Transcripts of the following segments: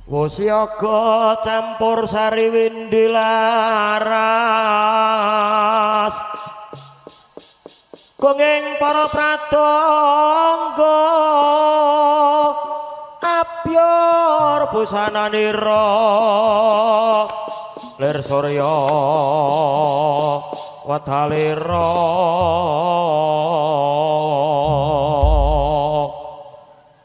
Wasiaga campur sari windi laras kenging para pratangga apyor busananira lir surya wadhalira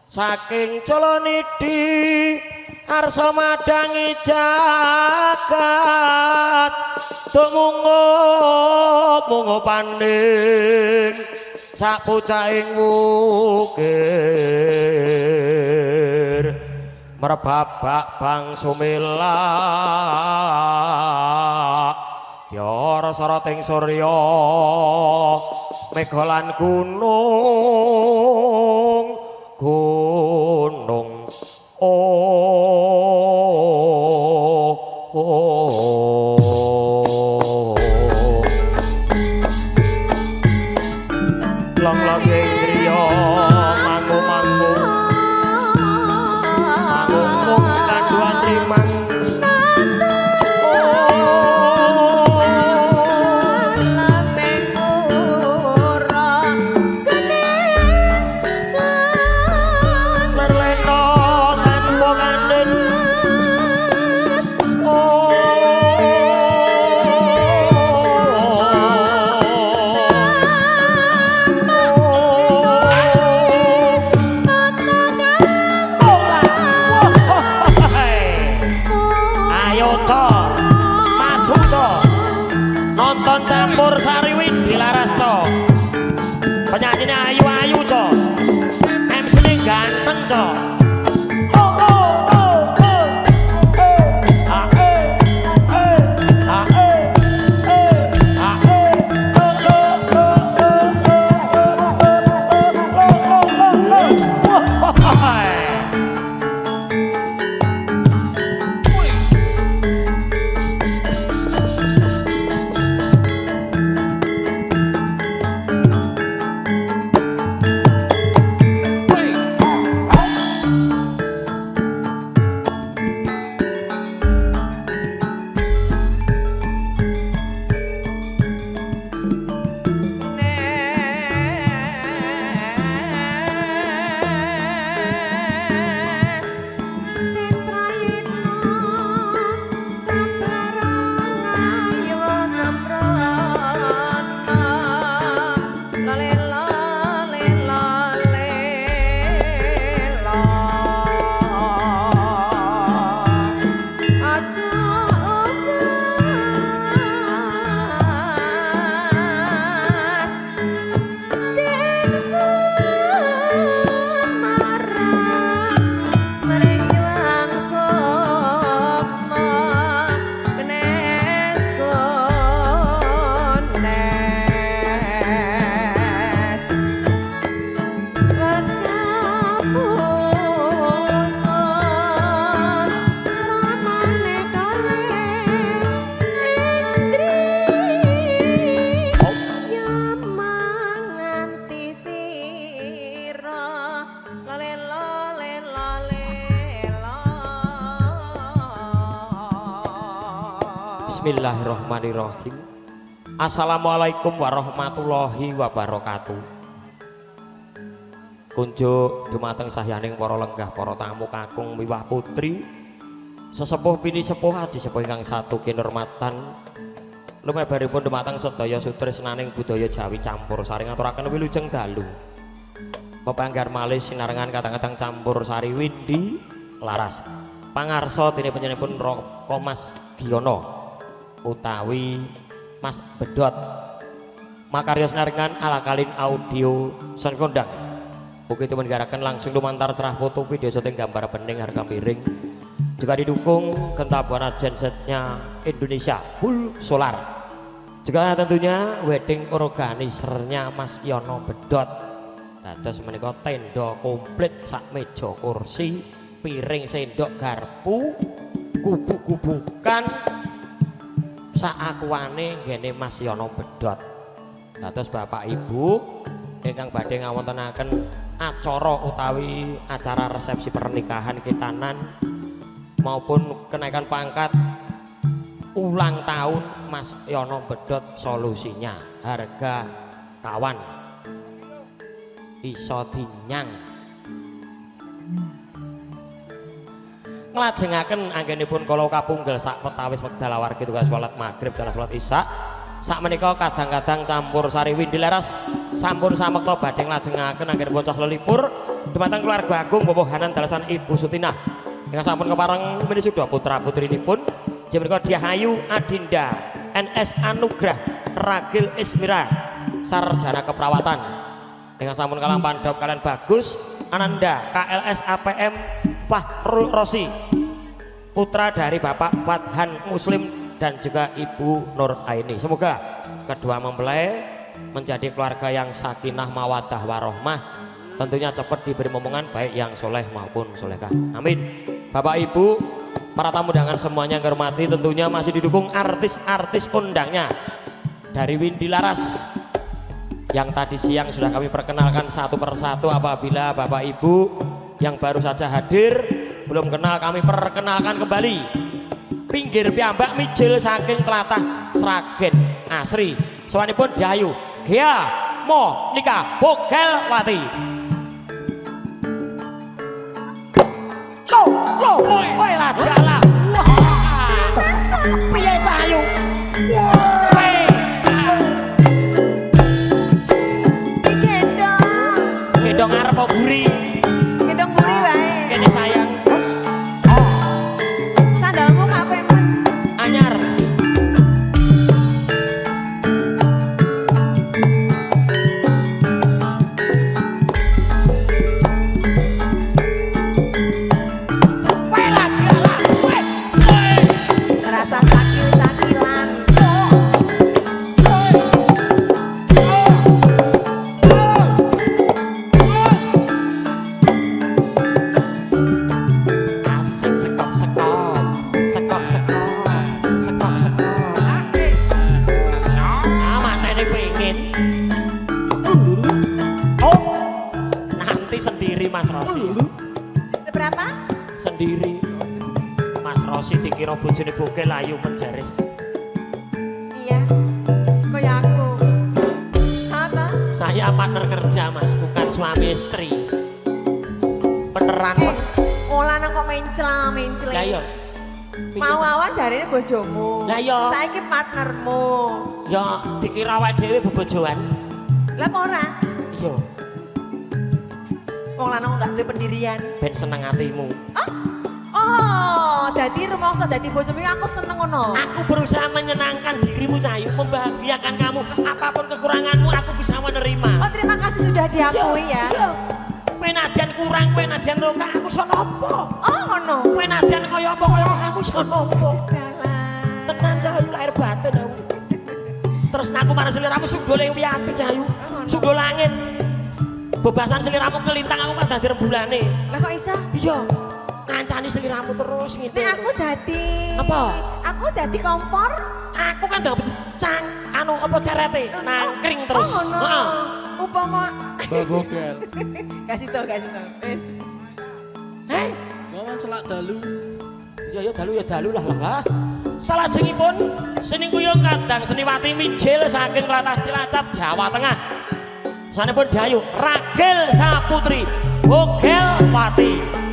saking Calanidhi arsa madangi jagat tumungup panding sapucahing wukir merebabak bang sumilak yara sarating surya megalan gunung lang ing griya mangku-mangku mangku kanduan rimang campur sari windi laras to penyanyinya ayu-ayu to MC-nya ganteng to Bismillahirrahmanirrahim. Assalamualaikum warahmatullahi wabarakatuh. Kunjuk dumateng sahyaning para lenggah para tamu kakung miwah putri sesepuh pini sepuh haji sepuh ingkang satu kinurmatan lumebaripun dumateng sedaya sutresnaning budaya Jawi campur sari ngaturaken wilujeng dalu pepanggar malih sinarengan kadang-kadang campur sari windi laras pangarsa dene panjenenganipun Raka Mas Giyono utawi Mas Bedot makarya sinarengan ala kalin audio sang kondang ugi dipunggaraken langsung lumantar cerah foto video syuting gambar bening harga miring juga didukung kentabuan gensetnya Indonesia Full Solar juga tentunya wedding organisernya Mas Yono Bedot dados menika tenda komplit sak meja kursi piring sendok garpu kubu-kubukan saakwane nggene Mas Yono Bedot. Dados Bapak Ibu ingkang badhe ngawontenaken acara utawi acara resepsi pernikahan kitanan maupun kenaikan pangkat ulang tahun Mas Yono Bedot solusinya harga kawan iso dinyang nglajengaken anggenipun kala kapunggal sak petawis wekdal awargi tugas salat maghrib dan salat isya sak menika kadang-kadang campur sari windi leres sampun samekta badhe nglajengaken anggenipun cah lelipur dumateng keluarga agung bobohanan dalasan Ibu Sutinah ingkang sampun kepareng minisuda putra putrinipun menika Diahayu Adinda NS Anugrah Ragil Ismira sarjana keperawatan ingkang sampun kalampan dawuh kalian Bagus Ananda KLS APM Fahrul Rosi putra dari Bapak Fathan Muslim dan juga Ibu Nur Aini. Semoga kedua mempelai menjadi keluarga yang sakinah mawaddah warohmah, tentunya cepat diberi momongan baik yang soleh maupun solehah. Amin. Bapak Ibu para tamu undangan semuanya yang hormati, tentunya masih didukung artis-artis kondangnya dari Windy Laras yang tadi siang sudah kami perkenalkan satu persatu. Apabila Bapak Ibu yang baru saja hadir belum kenal, kami perkenalkan kembali pinggir piyambak mijil saking tlatah Sragen Asri sawanipun Dayu Gia Monika Bogelwati. Lo kowe lah jala piye Cahayu gendong arep kok buri gendong buri wae kene sayang sandalmu kabeh men anyar rasa sakil-sakilan asik sekop-sekop sekop-sekop sekop-sekop matanya pengen nanti sendiri Mas Rosi seberapa? sendiri Mas Rosi dikira bojone Bogel ayu menjare Iya kaya aku apa? saya partner kerja Mas bukan suami istri beneran Pak. Olah nang kok mencela Lah iya mau awan jarine bojomu Lah iya. saiki partnermu ya dikira awake dhewe bebojoan lah apa ora? iya Wong lanang gak duwe pendirian ben seneng hatimu oh dadi rumangsa dadi bojomu aku seneng ngono aku berusaha menyenangkan dirimu Cahayu membahagiakan kamu apapun kekuranganmu aku bisa menerima oh terima kasih sudah diakui ya kowe nadyan kurang kowe nadyan roka aku iso nopo oh ngono kowe nadyan kaya apa aku iso nopo Gusti Allah tenan Cahayu lahir batin aku terus aku marang seliramu sundole wiyati Cahayu sundul langit bebasan seliramu kelintang aku kan dadi rembulane lah kok iso? iya ngancani seliramu terus gitu Nek aku dadi apa? Aku dadi kompor aku kan dapet cang anu apa cerete nangkring terus oh ngono heeh upama Bagogel. kasih tau wis hei Ngomong selak dalu. ya dalu lah salajengipun seni kuyung kandang seniwati mijil saking tlatah Cilacap Jawa Tengah sanepun Dayu Ragil Saputri Bogelwati.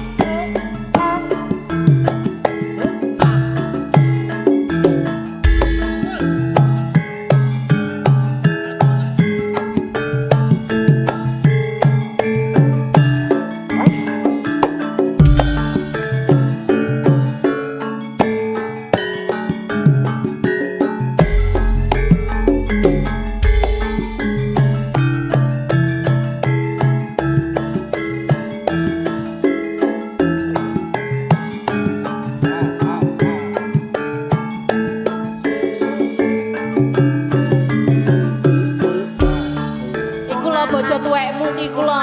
bojo tuwekmu iku lho.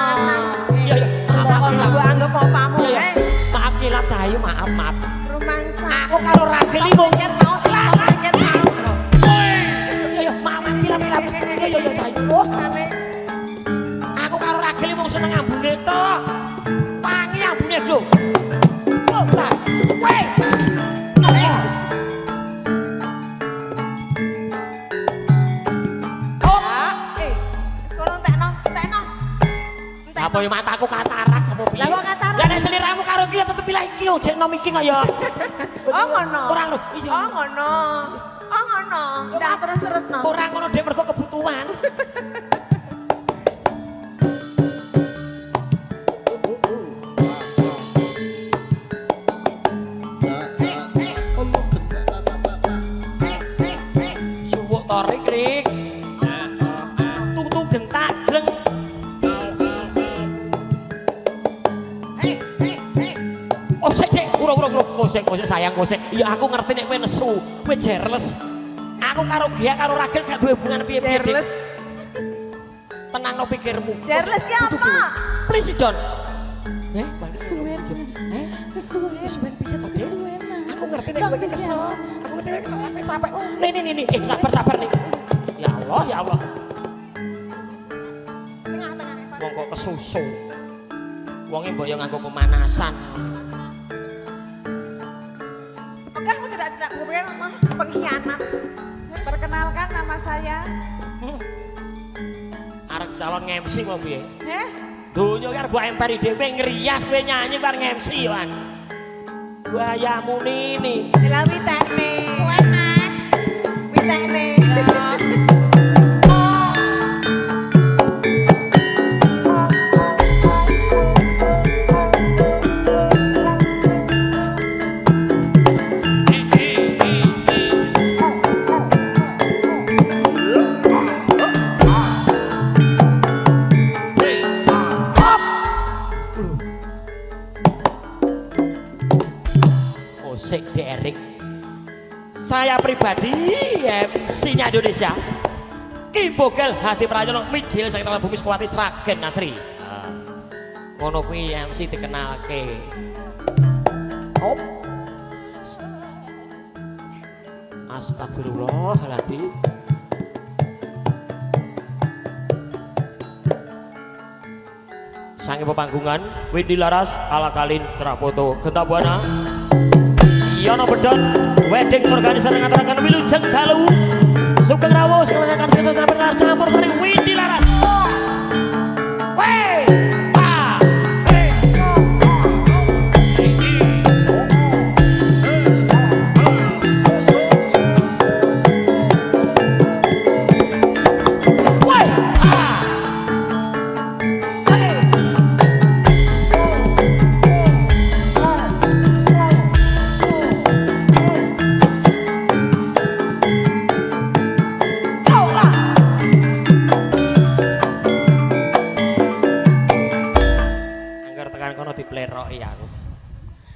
Iya iya. Aku anggap opamu. Iya iya. Maaf kilap Cahayu, maaf. Rumangsa. Aku karo Ragil iki mung Nyet mau nyet mau. iya iya, maaf kilap. Iya iya Cahayu. Oh, aku karo Ragil iki mung seneng ambune tok. Wangi ambune lho. Lah, weh. Sekolah entekno. Apa yo mataku katarak apa piye? Lah kok katarak? Lah nek seliramu karo iki tetep pilih iki ojo nom iki kok ya. Oh ngono. Ora ngono. Iya. Oh ngono. Oh ngono. Ndak terus no. Ora ngono dhek mergo kebutuhan. Suwuk torik rik. Tutu gentak jreng. Oh sik sik, ura kosek sayang kosek. Iya aku ngerti nek kowe nesu, kowe jerles. Aku karo Gia karo Ragil gak duwe hubungan piye-piye. Jerles. Tenangno pikirmu. Jerles ki apa? Please Don. Kesuwen. Kesuwen piye to, Dik? Kesuwen. Aku ngerti nek kowe kesel. Aku ngerti nek kowe capek. Nih. Sabar nih. Ya Allah, ya Allah. Tengah-tengah. Wong kok kesusu. Wonge mbok yo nganggo pemanasan. Oke, aku cedak-cedak gue mah pengkhianat. Perkenalkan nama saya. Arep calon MC kok piye? Donya Donya karo mbok emperi dhewe ngrias kowe nyanyi karo MC kan. Buayamu nini. Lah witekne. Suwe Mas. Witekne. Musik Derek. Saya pribadi MC-nya Indonesia. Ki Bogel Hadi Prayono Mijil Saking Bumi Sekuati Sragen Nasri. Ngono kuwi MC dikenalke. Op. Astagfirullahaladzim. Sange pepanggungan Windy Laras ala Kalin Cerah Foto Genta Buana Yono Bedot wedding organisasi ngatarakan Wilujeng Dalu Sugeng Rawo sekarang sukses benar campur sering Windy Laras. Wey, pa, dipleroki aku.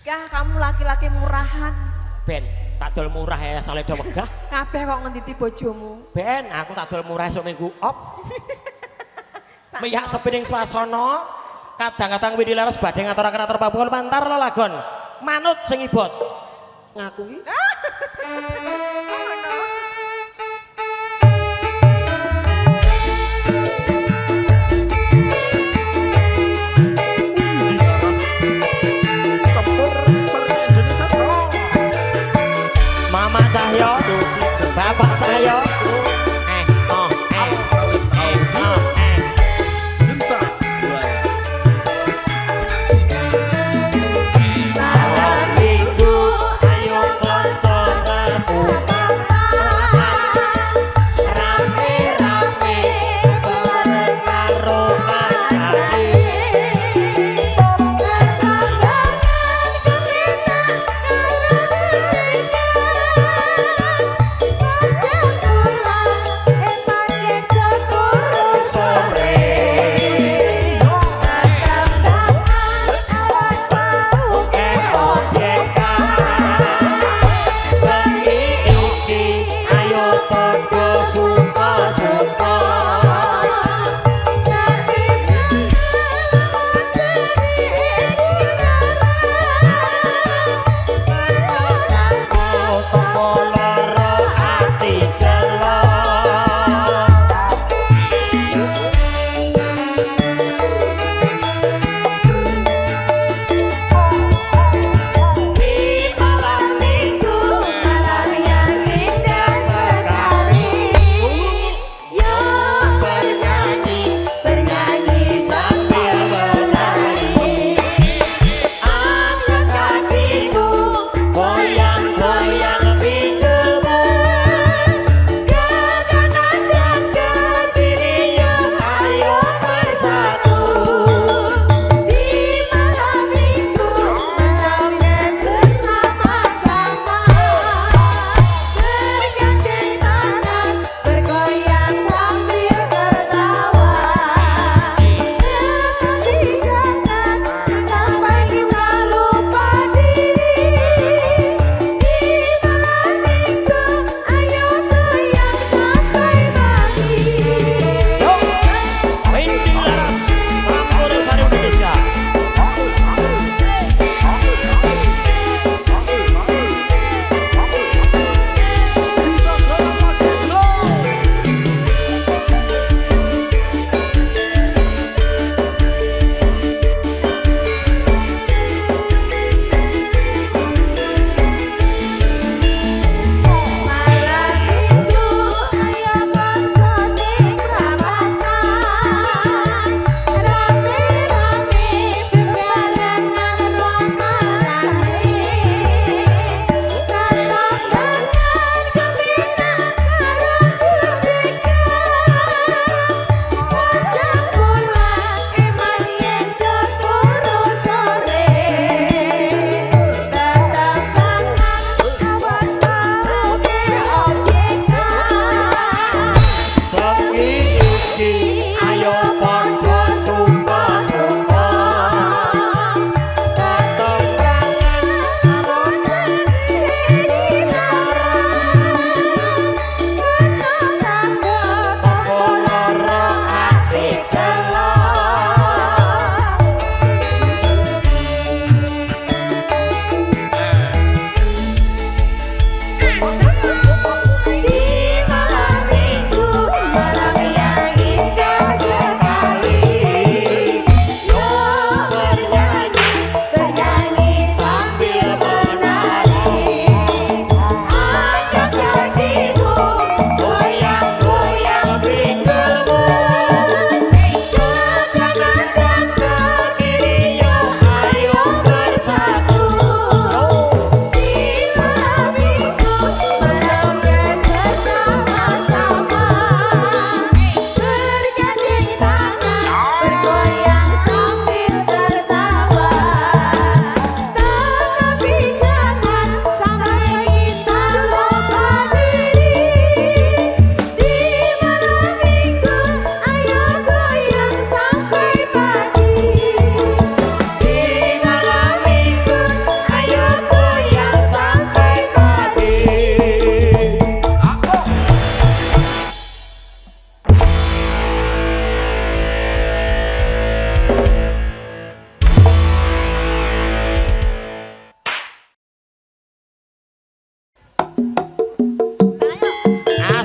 Kah kamu laki-laki murahan. Ben, tak dol murah ya asale do wegah. Kabeh kok ngenditi bojomu. Ben, aku tak dol murah esuk minggu op. Miyak sepiring swasana, kadang-kadang Windy Laras badhe ngaturaken atur pabuhon pantar lelagon. Manut sing ibot. Ngaku iki. Mama Cahyo, Bapak Cahyo.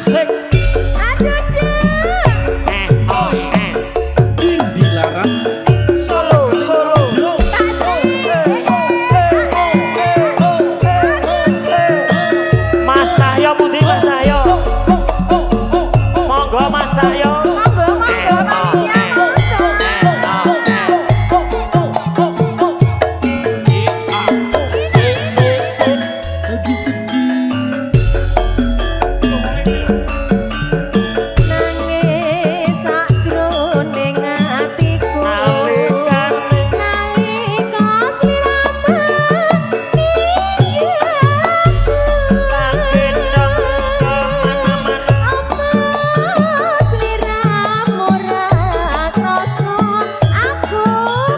asik. Aduh, Oh, Indi Laras. solo, solo. Mas Cahyo pundi Mas Cahyo? Monggo Mas Cahyo. monggo, panitia, monggo. Sik, sik, sik. Lagi sedih. Nangis sakjroning atiku. Nalikane Nalika sliramu tak gendong kemana-mana. sliramu ra krasa aku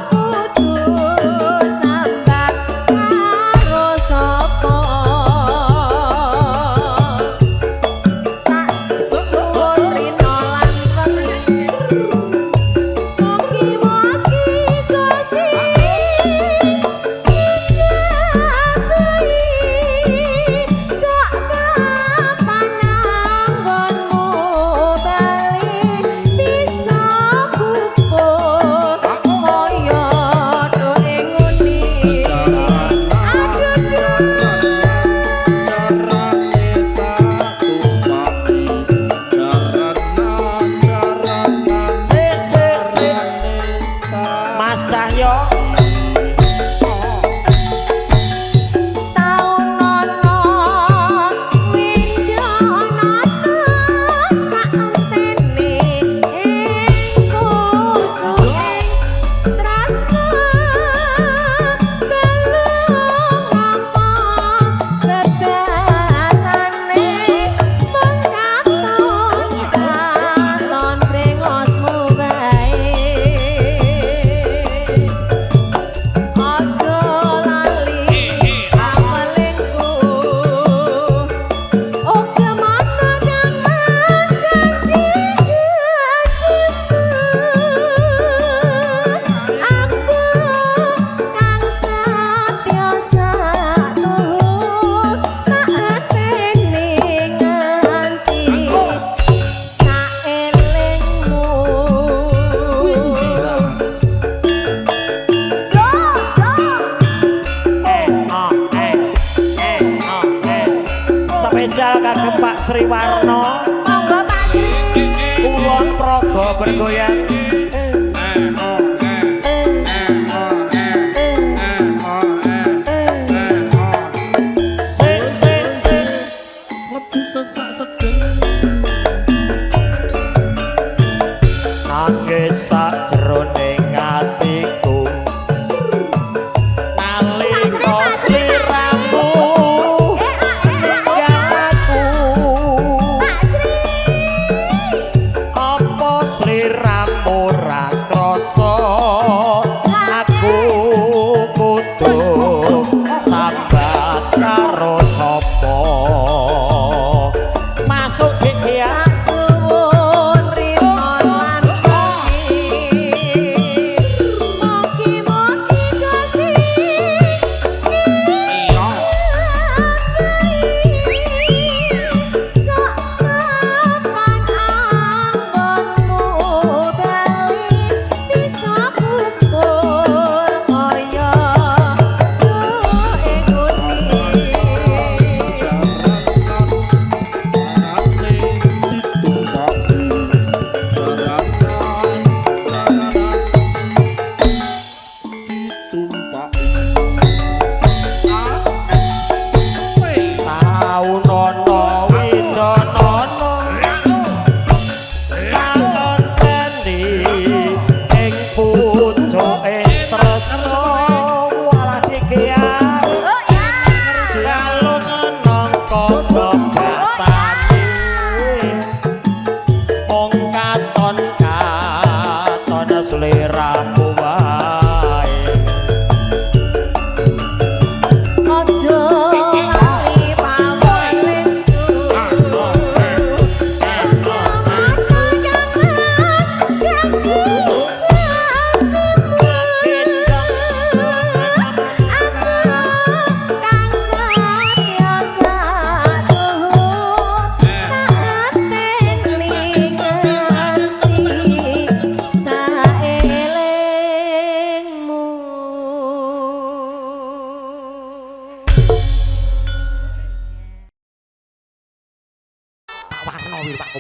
kudu sambat karo sapa. Tak suwun rino lan wemi mugi-mugi Gusti ijabahi sak pananggonmu bali bisa puput kaya dene nguni. Sik, sik, sik. Mas Cahyo. Taun nono windono kaantene ing pucuking trasa belum ngomong bebasane mengkaton katon brengosmu bae. Aja lali apelingku Oke mana kang mas janji-janjimu Aku kang satya satuhur maatene nganti saelingmu. Spesial kagem Pak Sriwarno. Monggo Pak Sri. Kulon Progo bergoyang. Sik, sik, sik. Lebu sesak sedeng. Nangis sakjroning atiku. Nalika sliramu yang aku. Pak Sri. Apa sliramu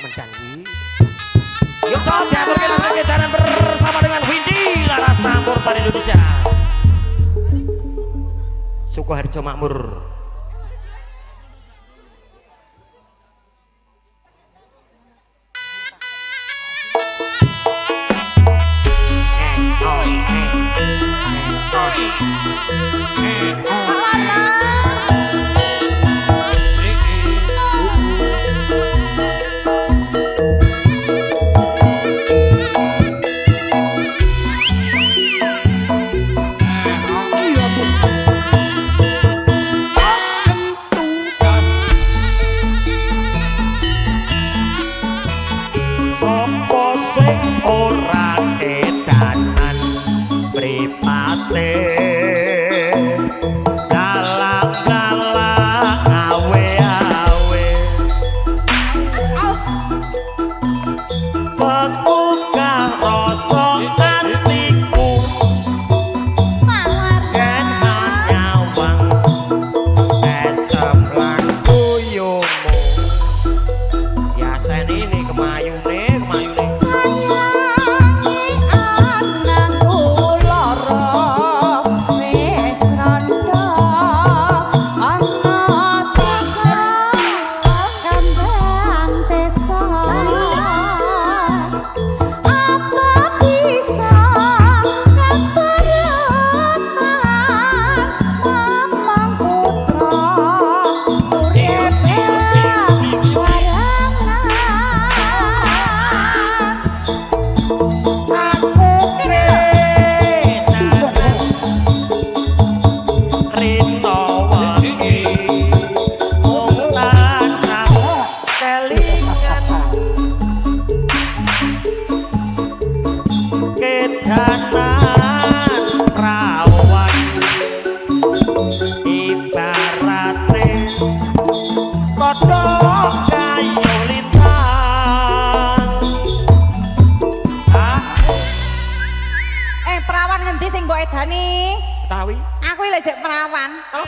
mendan kuwi. Yuk coba diaturke lan edaran bersama dengan Windy Laras Campur Sari Indonesia. Sukoharjo Makmur.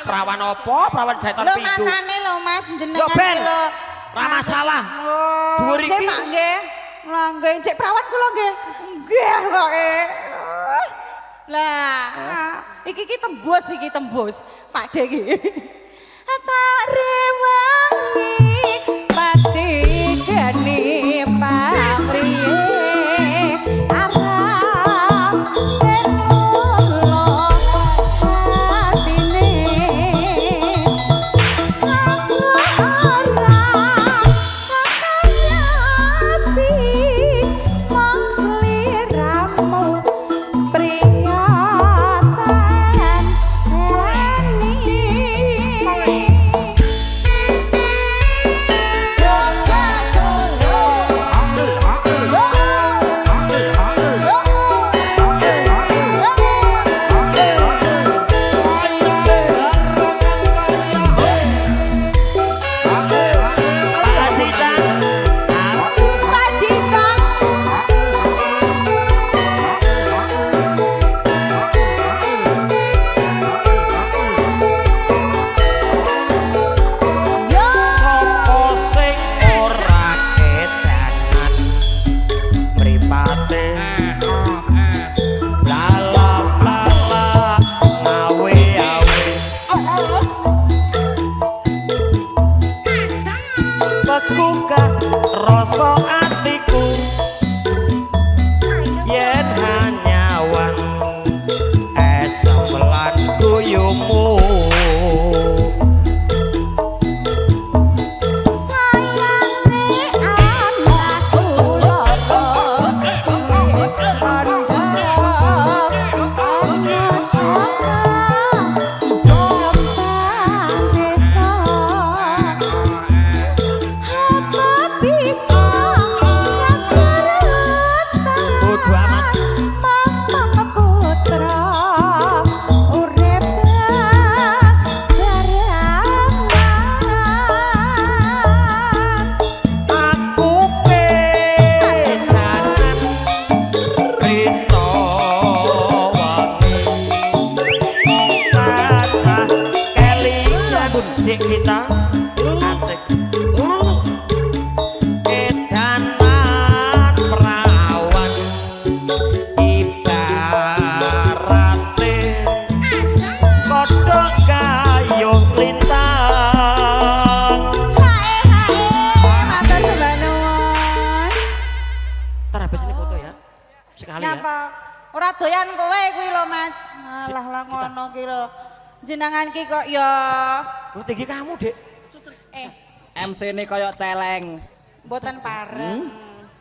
Perawan apa? Perawan jaitan Lho pintu. matane lho Mas jenengan Yo Ben. iki lho. Ra masalah. Oh, Dhuwur iki. nggih Pak nggih. Lah nggih cek perawan kula nggih. Nggih kok. Lah, iki tembus Pak De iki. Tak rewangi pati geni pamriye arah tenulo atine aku ora kayati wong sliramu pringatan eni kali ya. Nyapa? Ora doyan kowe kuwi lho, Mas. Alah lah ngono ki lho. Jenengan ki kok ya Oh, tinggi kamu, Dek. MC ini koyok celeng. mboten pareng.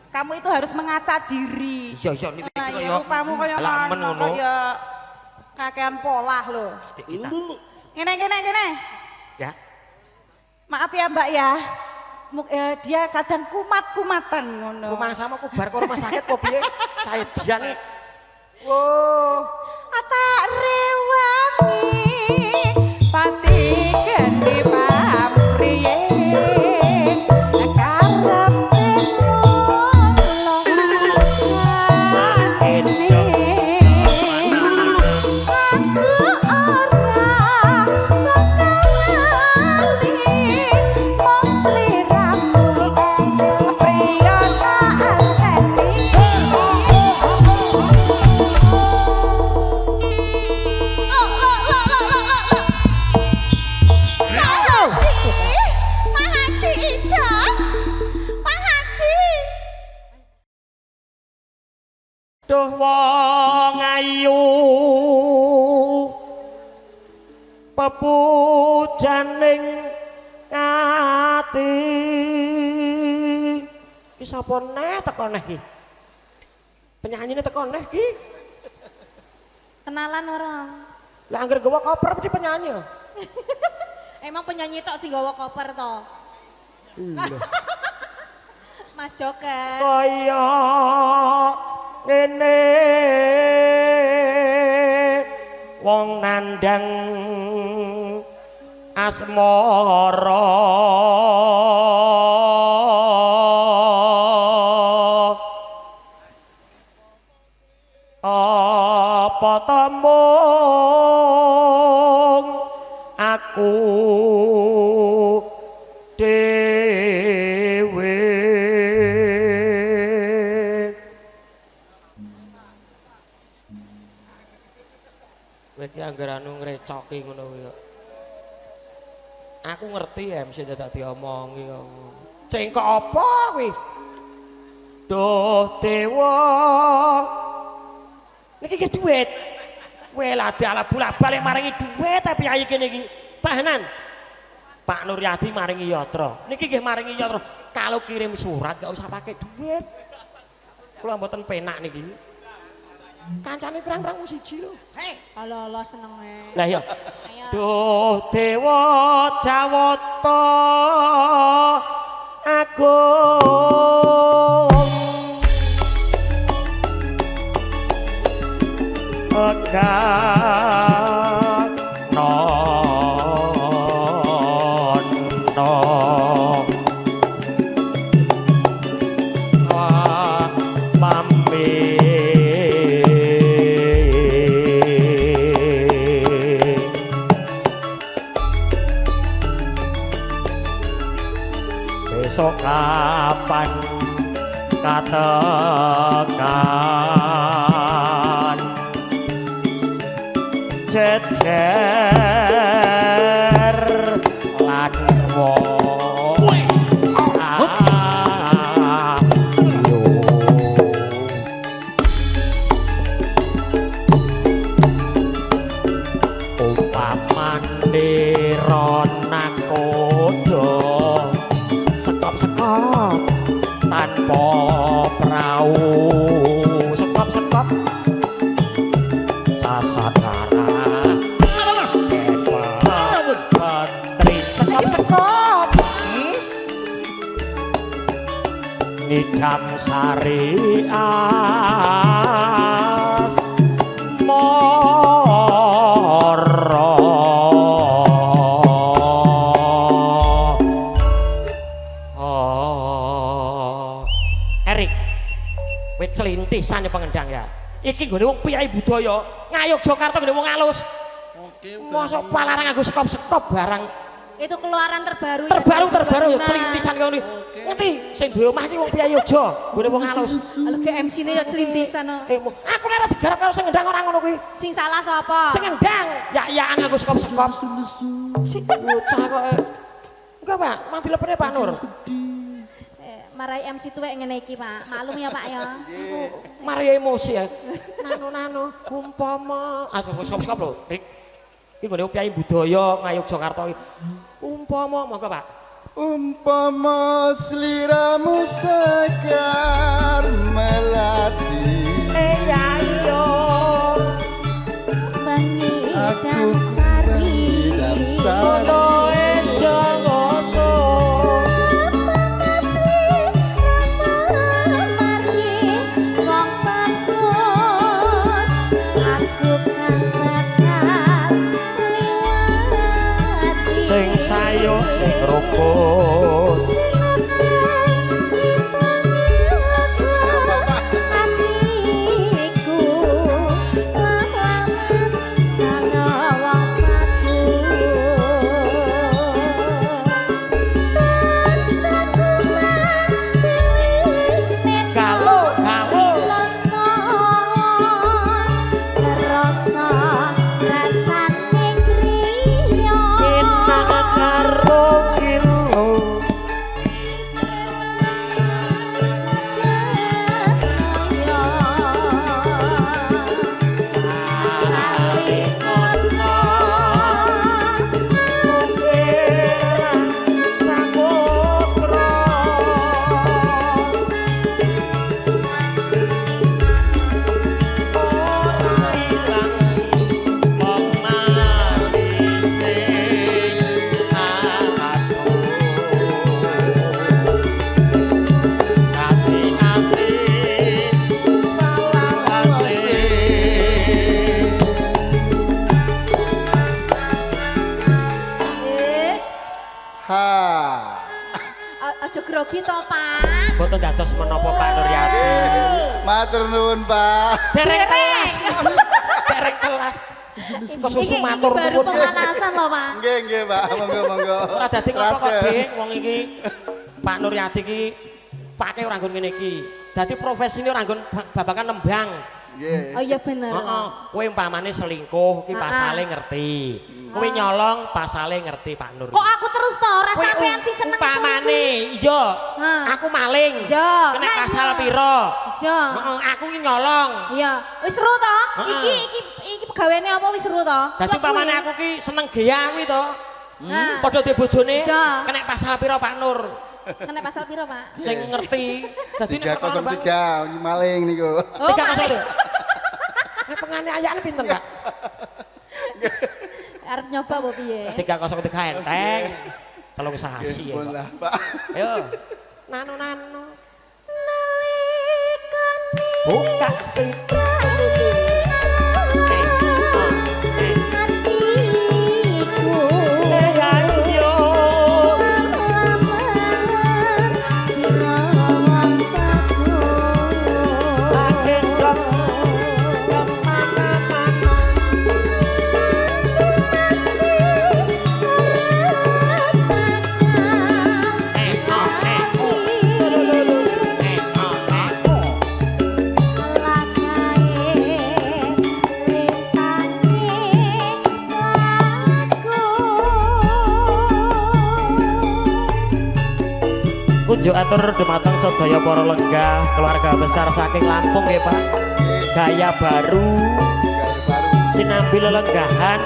Kamu itu harus mengaca diri. Iya, iya niki Lah kaya ya rupamu kaya alamen ngono kaya kakean polah lho. Dik kita. Ngene. Ya. Maaf ya Mbak ya. Dia kadang kumat-kumatan ngono. Rumah sama aku bar ke rumah sakit kok piye? Saya dian. Wow. Ata rewangi pati geni pamriye. Karep Duh wong ayu pepujaning ati ki sapa neh teko neh ki penyanyine teko neh ki Kenalan orang. lah angger gawa koper mesti penyanyi Emang penyanyi tok sing gawa koper to. Mas Joker. kaya ngene wong nandang asmara apa ta mung aku iki anggar anu ngrecoki ngono kuwi kok. Aku ngerti ya mesti dadak diomongi kok. Cengkok apa kuwi? Duh dewa. Niki ki duit. Kowe lah dalah bolak-balik maringi duit tapi ayi kene iki. Pak Hanan. Pak Nuryadi maringi yatra. Niki nggih maringi yatra. Kalau kirim surat gak usah pakai duit. Kula mboten penak niki. Kancane pirang-pirang siji lho. Ala-ala senenge. Lah iya. Duh dewa Jawata agung besok kapan katakan jejer lan wong ayo upamane ronak kodo sekop tanpa prau sekop sasadara petri sekop nidam sari as moro wit celintisan ya pengendang ya iki nggone wong piyai budaya ngayuk Jakarta nggone wong alus mosok palarang nganggo sekop-sekop barang Itu keluaran terbaru terbaru celintisan ngono ngerti sing duwe omah iki wong piyai Jogja nggone wong alus Lho ke MC-ne ya celintisan no. aku nek ora digarap karo sing ngendang ora ngono kuwi Sing salah sapa? sing ngendang ya-yaan nganggo sekop-sekop bocah kok enggak Pak mang dilepene Pak Nur marai MC tuwek ngene iki, Pak. Maklum ya, Pak ya. Mari emosi ya. Nano umpama sop lho, Rik. Iki nggone Kyai budaya ngayuk Jakarta iki. Umpama monggo, Pak. Umpama sliramu segar melati Ayo Bangi Aku dan sari. dan foto Jangoso sing sayo sing rumput Aja grogi to, Pak. boten dados menapa Pak Nuryati. matur nuwun Pak. Derek kelas. Derek kelas. Kesusu matur baru nuwun. pemanasan loh, Pak. Nggih Pak, monggo. Ora dadi ngopo kok, Keras, Dik. Wong iki Pak Nuryati iki pake ora nggon ngene iki. Dadi profesine ora nggon babakan nembang. Nggih. Oh iya bener. Heeh, kowe umpamane selingkuh ki pasale ngerti. Kowe nyolong pasale ngerti Pak Nur. Kok aku terus to, ora Kowe sampean sih seneng umpamane iya. Hah. Aku maling. Iya. Kena Nah, pasal iya. piro? Iya. Heeh, aku ki nyolong. Iya, wis seru to? Heeh. Iki pegaweane apa wis seru to? Dadi umpamane aku ki seneng gea kuwi to. Nah, Padha dhe bojone Iya. kena pasal piro Pak Nur? kena pasal piro, Pak? Sing ngerti. Dadi nek perkara Bang, 303 maling niku. Oh, 302. Nek penganiayaan pinten, Kak? arep nyoba apa piye? 303 enteng. Telung sasi ya. Pun Pak. lah Pak. Ayo. Nano. Buka situs selulu. Ayo. Agendong. Kunjuk atur dumateng sedaya para lenggah keluarga besar saking Lampung ya Pak. Gaya baru sinambi lelenggahan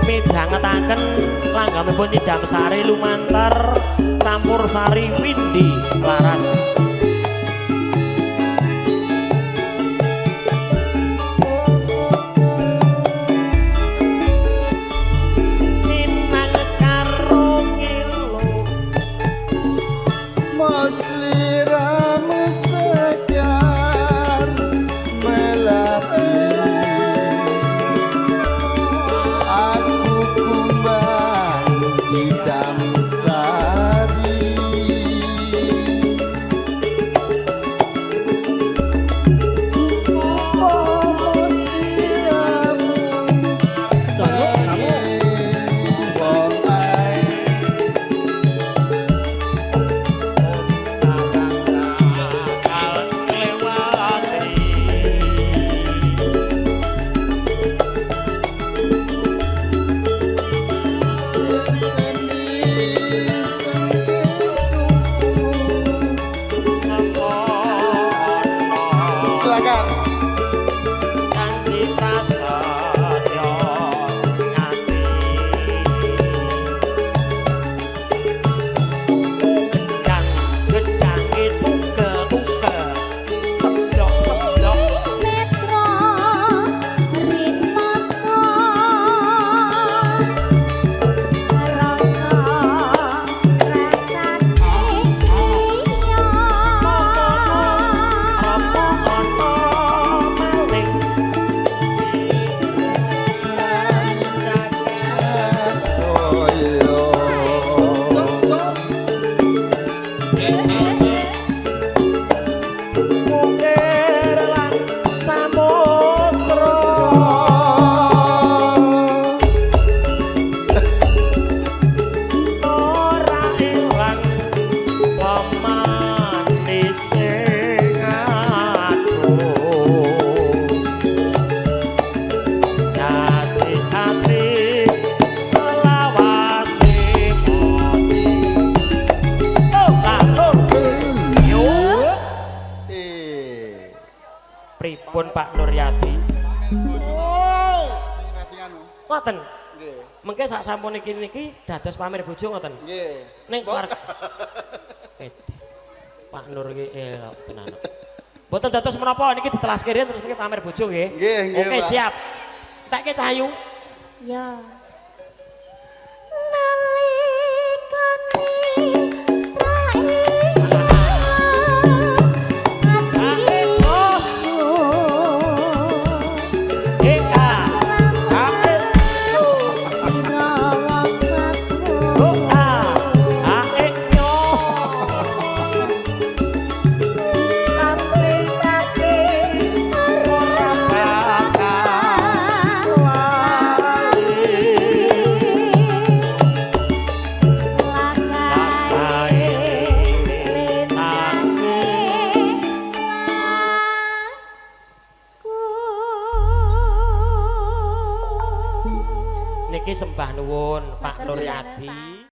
midhangetaken langgamipun Tidam Sari lumantar campur sari Windi Laras. Minang karo ngilu Sliramu segar melati aku kumbang Tidam Sari Mungkir lan samudra ora ilang pemanis sing aduh dadi ati selawase mati yo pripun Pak Nuryati Ngerti anu. ngoten Nggih. mengke sak sampun niki dados pamer bojo ngoten Nggih. ning keluarga Pak Nur iki elok tenan. Mboten dados menapa niki ditelaske riyen terus niki pamer bojo nggih. Nggih, nggih, Oke, Pak. siap. Tekke Cahayu. Ya. Eka. Ae. Doa. Ae nyo. Niki sembah nuwun Pak Nuryadi.